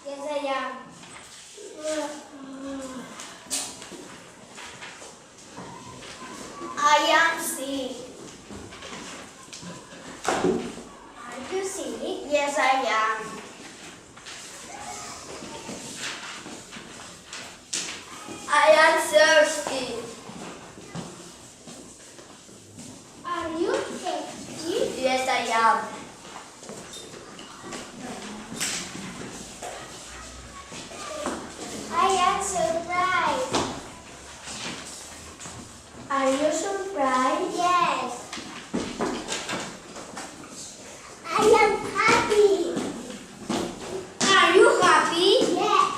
Yes, I am. I am sick. Are you sick? Yes, I am. I am thirsty. Are you thirsty? Yes, I am. I am surprised. Are you surprised? Yes. I am happy. Are you happy? Yes.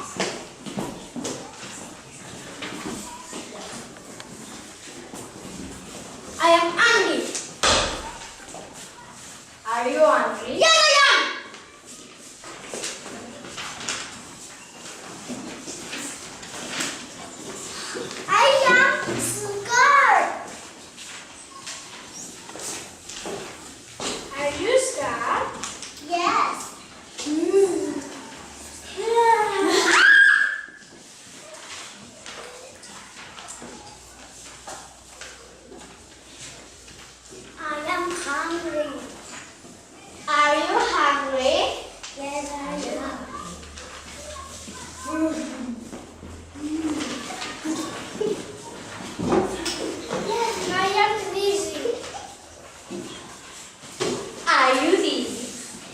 I am angry. Are you angry? Yes, I am. I am scared. Are you scared? Yes. I am hungry. Are you hungry? Yes, I am. Yes, I am dizzy. Are you dizzy?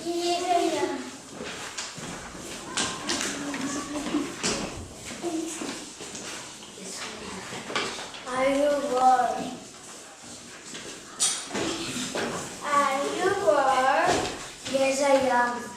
Yes, I am. Are you bored? Are you bored? Yes, I am.